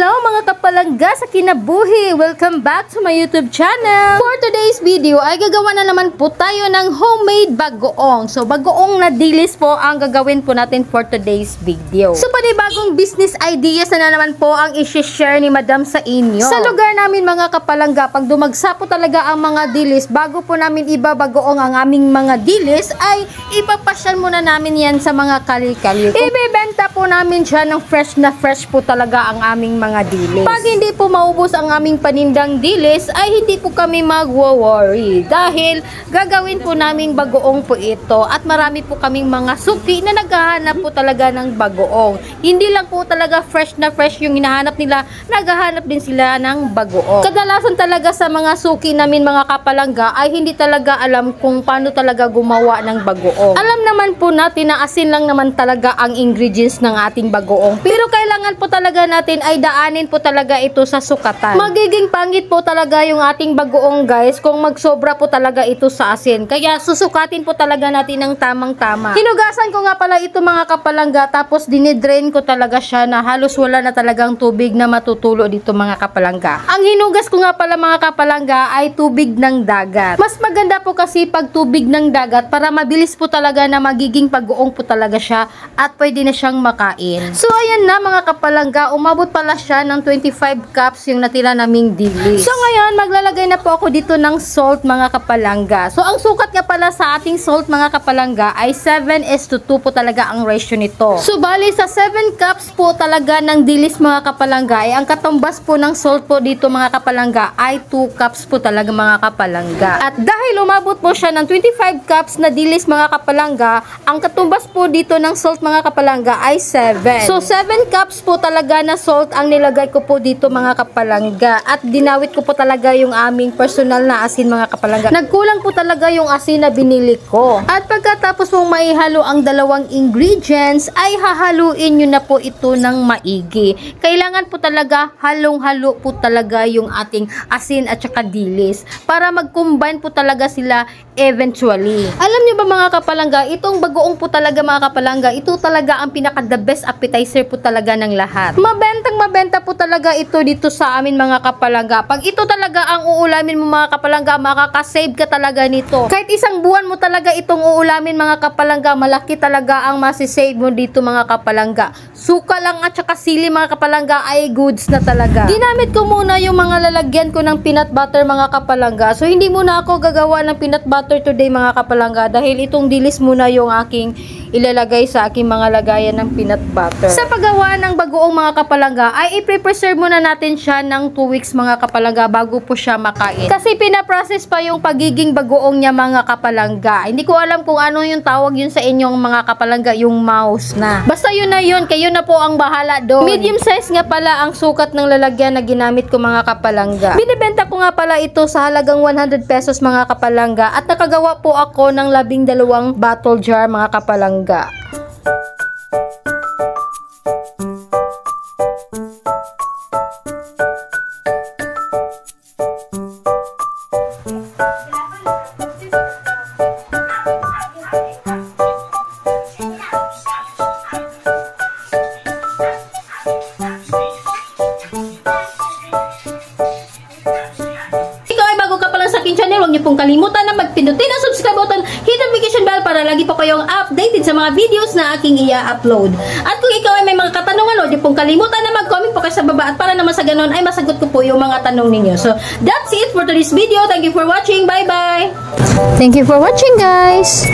Hello mga kapalangga sa kinabuhi! Welcome back to my YouTube channel! For today's video ay gagawa na naman po tayo ng homemade bagoong. So bagoong na dilis po ang gagawin po natin for today's video. So panibagong business ideas na naman po ang i-share ni Madam sa inyo. Sa lugar namin mga kapalangga, pag dumagsa po talaga ang mga dilis, bago po namin ibabagoong ang aming mga dilis, ay ipapasyal muna namin yan sa mga kali-kali. Ibebenta po namin siya ng fresh na fresh po talaga ang aming mga dilis. Pag hindi po maubos ang aming panindang dilis, ay hindi po kami magwo-worry dahil gagawin po namin bagoong po ito at marami po kaming mga suki na naghahanap po talaga ng bagoong. Hindi lang po talaga fresh na fresh yung hinahanap nila, naghahanap din sila ng bagoong. Kadalasan talaga sa mga suki namin mga kapalangga ay hindi talaga alam kung paano talaga gumawa ng bagoong. Alam naman po natin na asin lang naman talaga ang ingredients ng ating bagoong, pero kailangan po talaga natin ay daanin po talaga ito sa sukatan. Magiging pangit po talaga yung ating bagoong guys kung magsobra po talaga ito sa asin. Kaya susukatin po talaga natin ng tamang-tama. Hinugasan ko nga pala ito mga kapalangga, tapos dinidrain ko talaga siya na halos wala na talagang tubig na matutulo dito mga kapalangga. Ang hinugas ko nga pala mga kapalangga ay tubig ng dagat. Mas maganda po kasi pag tubig ng dagat para mabilis po talaga na magiging bagoong po talaga siya at pwede na siyang makain. So ayan na mga kapalangga, umabot pala siya ng 25 cups yung natira naming dilis. So ngayon, maglalagay na po ako dito ng salt mga kapalangga. So ang sukat nga pala sa ating salt mga kapalangga ay 7:2 po talaga ang ratio nito. So bali sa 7 cups po talaga ng dilis mga kapalangga ay ang katumbas po ng salt po dito mga kapalangga ay 2 cups po talaga mga kapalangga. At dahil umabot po siya ng 25 cups na dilis mga kapalangga, ang katumbas po dito ng salt mga kapalangga ay 7. So 7 cups po talaga na salt ang nilagay ko po dito mga kapalangga at dinawit ko po talaga yung aming personal na asin mga kapalangga. Nagkulang po talaga yung asin na binili ko. At pagkatapos mong maihalo ang dalawang ingredients ay hahaluin nyo na po ito ng maigi. Kailangan po talaga halong-halo po talaga yung ating asin at saka dilis para mag-combine po talaga sila eventually. Alam nyo ba mga kapalangga, itong bagoong po talaga mga kapalangga, ito talaga ang pinaka the best appetizer po talaga ng lahat. Mabenta po talaga ito dito sa amin mga kapalangga. Pag ito talaga ang uulamin mo mga kapalangga, makakasave ka talaga nito. Kahit isang buwan mo talaga itong uulamin mga kapalangga, malaki talaga ang masisave mo dito mga kapalangga. Suka lang at saka sili mga kapalangga ay goods na talaga. Ginamit ko muna yung mga lalagyan ko ng peanut butter mga kapalangga. So hindi muna ako gagawa ng peanut butter today mga kapalangga dahil itong dilis muna yung aking ilalagay sa aking mga lagayan ng peanut butter. Sa paggawa ng bagoong mga kapalangga ay i-preserve muna natin siya ng 2 weeks mga kapalangga bago po siya makain. Kasi pinaprocess pa yung pagiging bagoong niya mga kapalangga. Hindi ko alam kung ano yung tawag yun sa inyong mga kapalangga, yung mouse na. Basta yun na yun, kayo na po ang bahala doon. Medium size nga pala ang sukat ng lalagyan na ginamit ko mga kapalangga. Binibenta ko nga pala ito sa halagang 100 pesos mga kapalangga at nakagawa po ako ng 12 bottle jar mga kapalangga. Huwag niyo pong kalimutan na magpindutin ang subscribe button, hit notification bell para lagi po kayong updated sa mga videos na aking i-upload. At kung ikaw ay may mga katanungan, huwag niyo pong kalimutan na mag-comment po kayo sa baba at para naman sa ganun ay masagot ko po yung mga tanong ninyo. So, that's it for today's video. Thank you for watching. Bye-bye! Thank you for watching, guys!